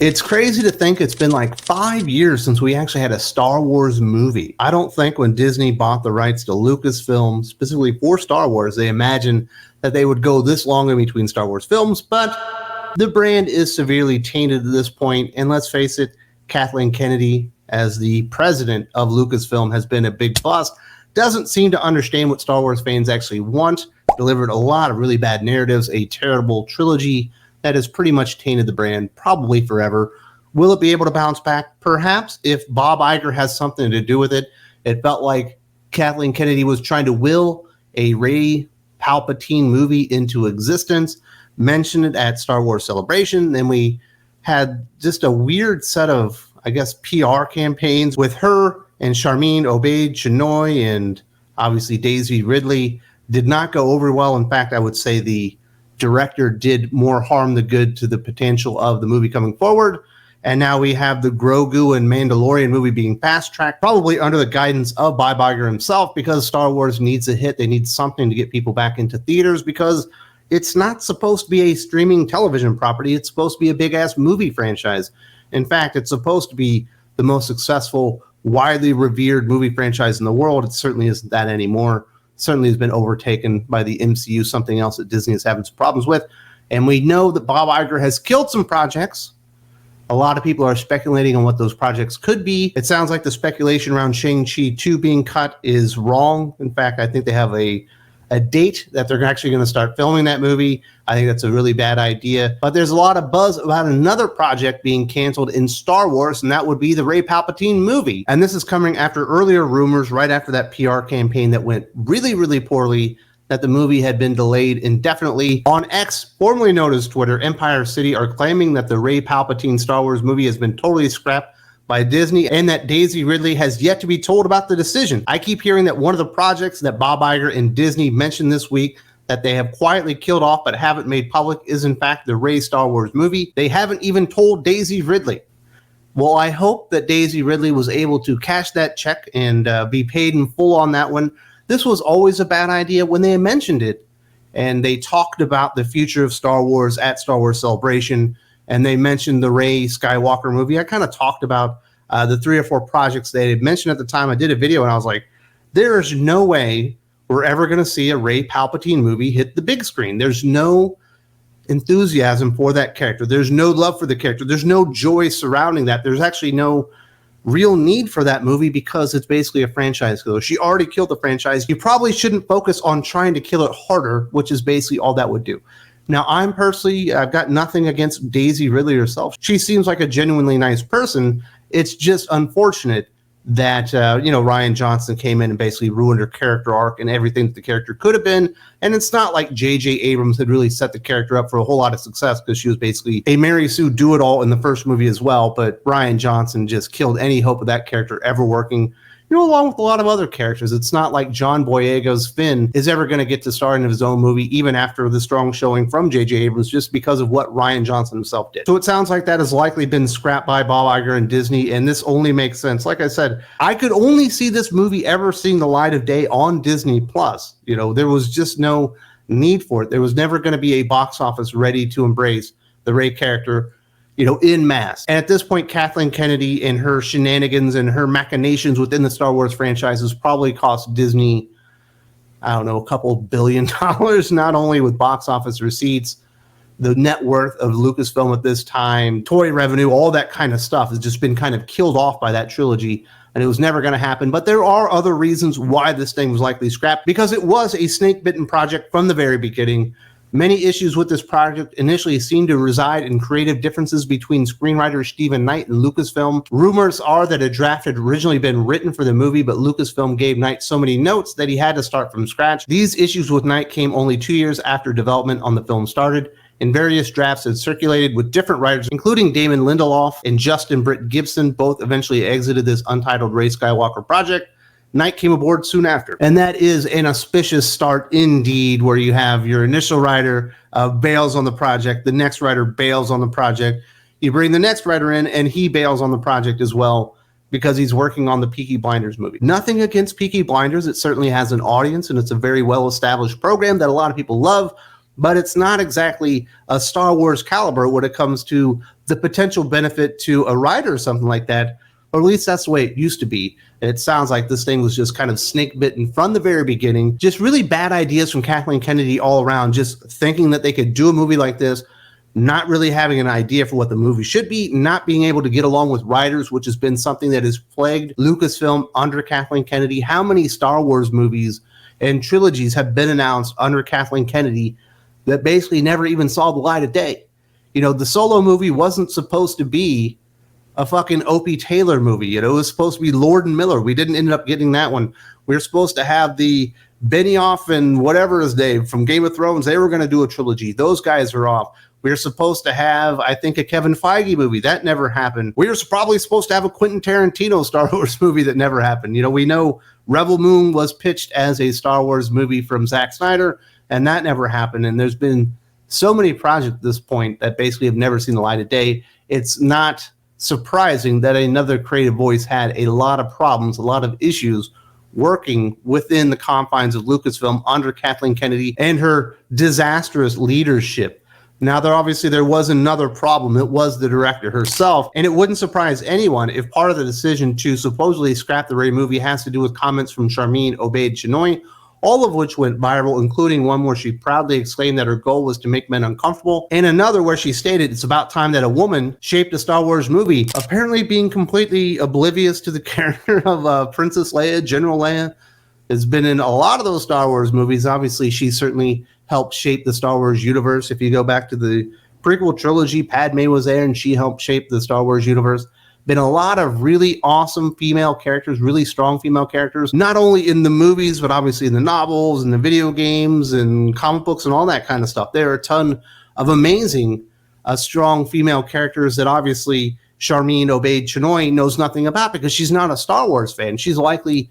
It's crazy to think it's been like 5 years since we actually had a Star Wars movie. I don't think when Disney bought the rights to Lucasfilm, specifically for Star Wars, they imagined that they would go this long in between Star Wars films, but the brand is severely tainted at this point, and let's face it, Kathleen Kennedy, as the president of Lucasfilm, has been a big bust, doesn't seem to understand what Star Wars fans actually want, delivered a lot of really bad narratives, a terrible trilogy that has pretty much tainted the brand probably forever. Will it be able to bounce back? Perhaps, if Bob Iger has something to do with it. It felt like Kathleen Kennedy was trying to will a Rey Palpatine movie into existence, mentioned it at Star Wars Celebration. Then we had just a weird set of, I guess, PR campaigns with her and Sharmeen Obaid-Chinoy and obviously Daisy Ridley. Did not go over well. In fact, I would say the director did more harm than good to the potential of the movie coming forward. And now we have the Grogu and Mandalorian movie being fast-tracked, probably under the guidance of Bob Iger himself, because Star Wars needs a hit. They need something to get people back into theaters, because it's not supposed to be a streaming television property. It's supposed to be a big-ass movie franchise. In fact, it's supposed to be the most successful, widely revered movie franchise in the world. It certainly isn't that anymore. Certainly has been overtaken by the MCU, something else that Disney is having some problems with. And we know that Bob Iger has killed some projects. A lot of people are speculating on what those projects could be. It sounds like the speculation around Shang-Chi 2 being cut is wrong. In fact, I think they have a date that they're actually going to start filming that movie. I think that's a really bad idea. But there's a lot of buzz about another project being canceled in Star Wars, and that would be the Rey Palpatine movie. And this is coming after earlier rumors, right after that PR campaign that went really, really poorly, that the movie had been delayed indefinitely. On X, formerly known as Twitter, Empire City are claiming that the Rey Palpatine Star Wars movie has been totally scrapped by Disney, and that Daisy Ridley has yet to be told about the decision. I keep hearing that one of the projects that Bob Iger and Disney mentioned this week that they have quietly killed off but haven't made public is in fact the Rey Star Wars movie. They haven't even told Daisy Ridley. Well, I hope that Daisy Ridley was able to cash that check and be paid in full on that one. This was always a bad idea when they mentioned it, and they talked about the future of Star Wars at Star Wars Celebration, and they mentioned the Rey Skywalker movie. I kind of talked about the 3 or 4 projects they had mentioned at the time. I did a video and I was like, there is no way we're ever going to see a Rey Palpatine movie hit the big screen. There's no enthusiasm for that character. There's no love for the character. There's no joy surrounding that. There's actually no real need for that movie because it's basically a franchise killer. She already killed the franchise. You probably shouldn't focus on trying to kill it harder, which is basically all that would do. Now, I've got nothing against Daisy Ridley herself. She seems like a genuinely nice person. It's just unfortunate that, Rian Johnson came in and basically ruined her character arc and everything that the character could have been. And it's not like J.J. Abrams had really set the character up for a whole lot of success, because she was basically a Mary Sue do-it-all in the first movie as well. But Rian Johnson just killed any hope of that character ever working, along with a lot of other characters. It's not like John Boyega's Finn is ever going to get to star in his own movie, even after the strong showing from J.J. Abrams, just because of what Rian Johnson himself did. So it sounds like that has likely been scrapped by Bob Iger and Disney, and this only makes sense. Like I said, I could only see this movie ever seeing the light of day on Disney+. There was just no need for it. There was never going to be a box office ready to embrace the Rey character in mass. And at this point, Kathleen Kennedy and her shenanigans and her machinations within the Star Wars franchises probably cost Disney, a couple $billion, not only with box office receipts, the net worth of Lucasfilm at this time, toy revenue, all that kind of stuff has just been kind of killed off by that trilogy. And it was never going to happen. But there are other reasons why this thing was likely scrapped, because it was a snake-bitten project from the very beginning. Many issues with this project initially seemed to reside in creative differences between screenwriter Stephen Knight and Lucasfilm. Rumors are that a draft had originally been written for the movie, but Lucasfilm gave Knight so many notes that he had to start from scratch. These issues with Knight came only 2 years after development on the film started, and various drafts had circulated with different writers, including Damon Lindelof and Justin Britt Gibson. Both eventually exited this untitled Rey Skywalker project. Knight came aboard soon after. And that is an auspicious start indeed, where you have your initial writer bails on the project, the next writer bails on the project, you bring the next writer in and he bails on the project as well because he's working on the Peaky Blinders movie. Nothing against Peaky Blinders. It certainly has an audience and it's a very well-established program that a lot of people love, but it's not exactly a Star Wars caliber when it comes to the potential benefit to a writer or something like that, or at least that's the way it used to be. And it sounds like this thing was just kind of snake bitten from the very beginning. Just really bad ideas from Kathleen Kennedy all around, just thinking that they could do a movie like this, not really having an idea for what the movie should be, not being able to get along with writers, which has been something that has plagued Lucasfilm under Kathleen Kennedy. How many Star Wars movies and trilogies have been announced under Kathleen Kennedy that basically never even saw the light of day? You know, the Solo movie wasn't supposed to be a fucking Opie Taylor movie. You know, it was supposed to be Lord and Miller. We didn't end up getting that one. We were supposed to have the Benioff and whatever his name from Game of Thrones. They were going to do a trilogy. Those guys are off. We were supposed to have, I think, a Kevin Feige movie. That never happened. We were probably supposed to have a Quentin Tarantino Star Wars movie. That never happened. You know, we know Rebel Moon was pitched as a Star Wars movie from Zack Snyder, and that never happened. And there's been so many projects at this point that basically have never seen the light of day. It's not surprising that another creative voice had a lot of problems, a lot of issues working within the confines of Lucasfilm under Kathleen Kennedy and her disastrous leadership. Now, there was another problem. It was the director herself, and it wouldn't surprise anyone if part of the decision to supposedly scrap the Rey movie has to do with comments from Sharmeen Obaid-Chinoy, all of which went viral, including one where she proudly exclaimed that her goal was to make men uncomfortable, and another where she stated it's about time that a woman shaped a Star Wars movie, apparently being completely oblivious to the character of Princess Leia. General Leia has been in a lot of those Star Wars movies. Obviously, she certainly helped shape the Star Wars universe. If you go back to the prequel trilogy, Padme was there, and she helped shape the Star Wars universe. Been a lot of really awesome female characters, really strong female characters, not only in the movies, but obviously in the novels and the video games and comic books and all that kind of stuff. There are a ton of amazing, strong female characters that obviously Sharmeen Obaid-Chinoy knows nothing about because she's not a Star Wars fan. She's likely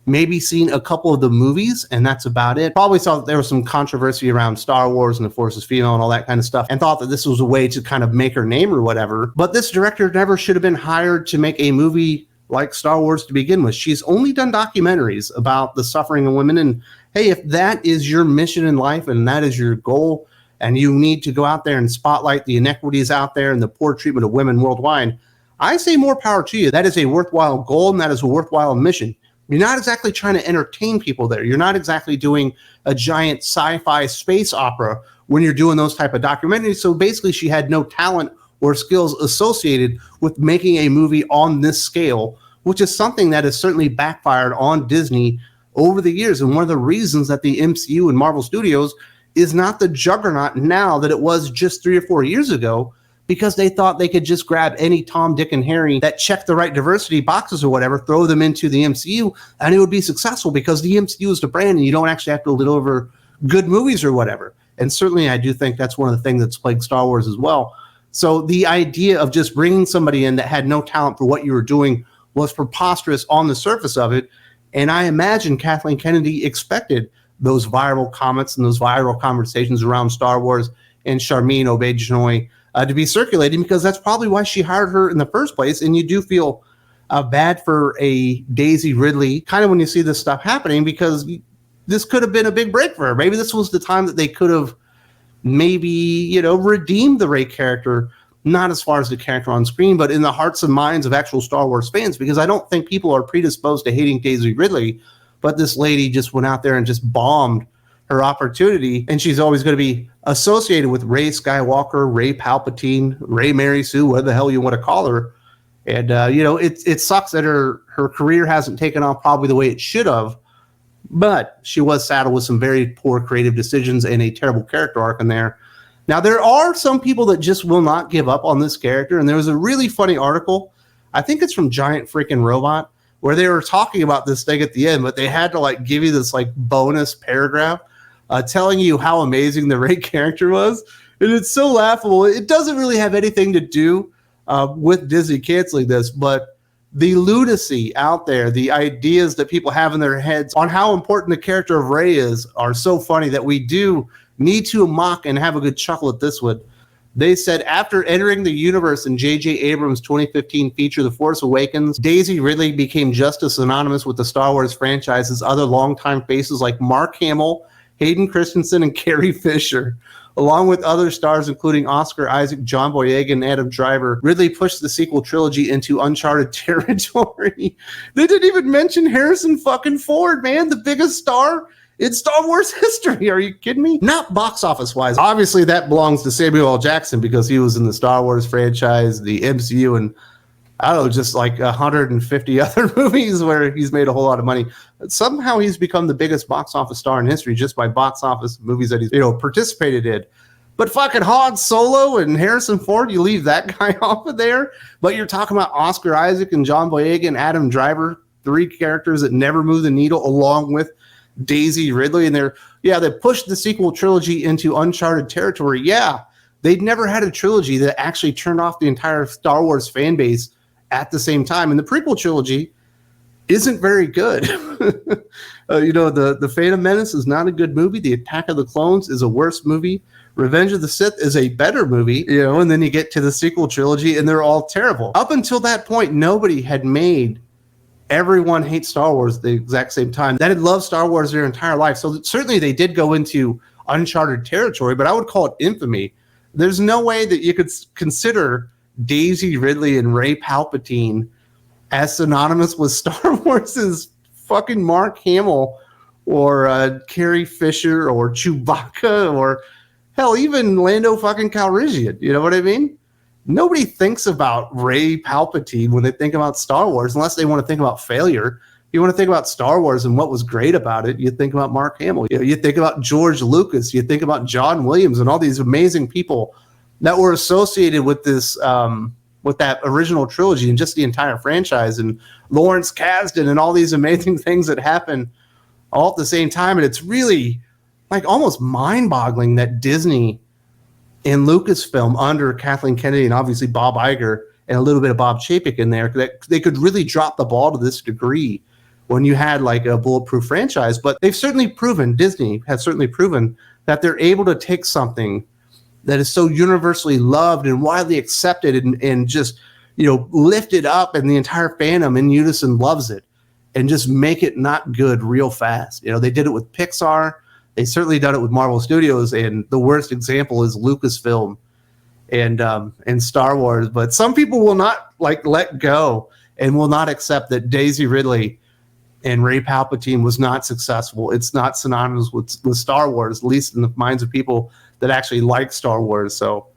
maybe seen a couple of the movies, and that's about it. Probably saw that there was some controversy around Star Wars and the Force is female and all that kind of stuff, and thought that this was a way to kind of make her name or whatever. But this director never should have been hired to make a movie like Star Wars to begin with. She's only done documentaries about the suffering of women, and hey, if that is your mission in life and that is your goal, and you need to go out there and spotlight the inequities out there and the poor treatment of women worldwide, I say more power to you. That is a worthwhile goal, and that is a worthwhile mission. You're not exactly trying to entertain people there. You're not exactly doing a giant sci-fi space opera when you're doing those type of documentaries. So basically, she had no talent or skills associated with making a movie on this scale, which is something that has certainly backfired on Disney over the years. And one of the reasons that the MCU and Marvel Studios is not the juggernaut now that it was just 3 or 4 years ago, because they thought they could just grab any Tom, Dick, and Harry that checked the right diversity boxes or whatever, throw them into the MCU, and it would be successful because the MCU is the brand and you don't actually have to deliver good movies or whatever. And certainly I do think that's one of the things that's plagued Star Wars as well. So the idea of just bringing somebody in that had no talent for what you were doing was preposterous on the surface of it. And I imagine Kathleen Kennedy expected those viral comments and those viral conversations around Star Wars and Sharmeen Obaid-Chinoy to be circulating, because that's probably why she hired her in the first place. And you do feel bad for a Daisy Ridley kind of when you see this stuff happening, because this could have been a big break for her. Maybe this was the time that they could have maybe, you know, redeemed the Rey character, not as far as the character on screen, but in the hearts and minds of actual Star Wars fans, because I don't think people are predisposed to hating Daisy Ridley, but this lady just went out there and just bombed her opportunity, and she's always going to be associated with Rey Skywalker, Rey Palpatine, Rey Mary Sue, whatever the hell you want to call her. And, you know, it sucks that her career hasn't taken off probably the way it should have, but she was saddled with some very poor creative decisions and a terrible character arc in there. Now, there are some people that just will not give up on this character, and there was a really funny article, I think it's from Giant Freaking Robot, where they were talking about this thing at the end, but they had to, like, give you this, like, bonus paragraph telling you how amazing the Rey character was. And it's so laughable. It doesn't really have anything to do with Disney canceling this, but the lunacy out there, the ideas that people have in their heads on how important the character of Rey is are so funny that we do need to mock and have a good chuckle at this one. They said, after entering the universe in J.J. Abrams' 2015 feature, The Force Awakens, Daisy Ridley became just as synonymous with the Star Wars franchise as other longtime faces like Mark Hamill, Hayden Christensen, and Carrie Fisher. Along with other stars, including Oscar Isaac, John Boyega, and Adam Driver, Ridley pushed the sequel trilogy into uncharted territory. They didn't even mention Harrison fucking Ford, man, the biggest star in Star Wars history. Are you kidding me? Not box office wise. Obviously, that belongs to Samuel L. Jackson because he was in the Star Wars franchise, the MCU, and I don't know, just like 150 other movies where he's made a whole lot of money. Somehow he's become the biggest box office star in history just by box office movies that he's, participated in. But fucking Han Solo and Harrison Ford, you leave that guy off of there. But you're talking about Oscar Isaac and John Boyega and Adam Driver, 3 characters that never move the needle, along with Daisy Ridley. And they pushed the sequel trilogy into uncharted territory. Yeah, they'd never had a trilogy that actually turned off the entire Star Wars fan base at the same time. And the prequel trilogy isn't very good. The Phantom Menace is not a good movie. The Attack of the Clones is a worse movie. Revenge of the Sith is a better movie, and then you get to the sequel trilogy and they're all terrible. Up until that point, nobody had made everyone hate Star Wars at the exact same time. That had loved Star Wars their entire life. So certainly they did go into uncharted territory, but I would call it infamy. There's no way that you could consider Daisy Ridley and Rey Palpatine as synonymous with Star Wars as fucking Mark Hamill or Carrie Fisher or Chewbacca or hell, even Lando fucking Calrissian. You know what I mean? Nobody thinks about Rey Palpatine when they think about Star Wars unless they want to think about failure. You want to think about Star Wars and what was great about it, you think about Mark Hamill. You think about George Lucas. You think about John Williams and all these amazing people that were associated with this, with that original trilogy and just the entire franchise, and Lawrence Kasdan and all these amazing things that happen all at the same time. And it's really like almost mind-boggling that Disney and Lucasfilm under Kathleen Kennedy and obviously Bob Iger and a little bit of Bob Chapek in there, that they could really drop the ball to this degree when you had like a bulletproof franchise. But they've certainly proven, Disney has certainly proven that they're able to take something that is so universally loved and widely accepted and just, lifted up, and the entire fandom in unison loves it, and just make it not good real fast. They did it with Pixar. They certainly done it with Marvel Studios, and the worst example is Lucasfilm and Star Wars. But some people will not let go and will not accept that Daisy Ridley and Rey Palpatine was not successful. It's not synonymous with Star Wars, at least in the minds of people that actually like Star Wars. So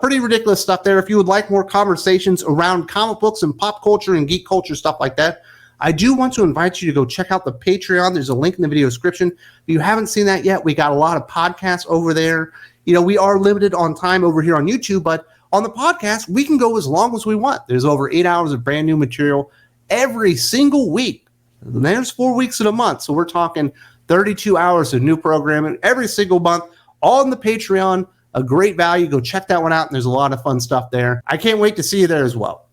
pretty ridiculous stuff there. If you would like more conversations around comic books and pop culture and geek culture, stuff like that, I do want to invite you to go check out the Patreon. There's a link in the video description. If you haven't seen that yet, we got a lot of podcasts over there. We are limited on time over here on YouTube, but on the podcast, we can go as long as we want. There's over 8 hours of brand new material every single week. And there's 4 weeks in a month. So we're talking 32 hours of new programming every single month, all on the Patreon. A great value. Go check that one out. And there's a lot of fun stuff there. I can't wait to see you there as well.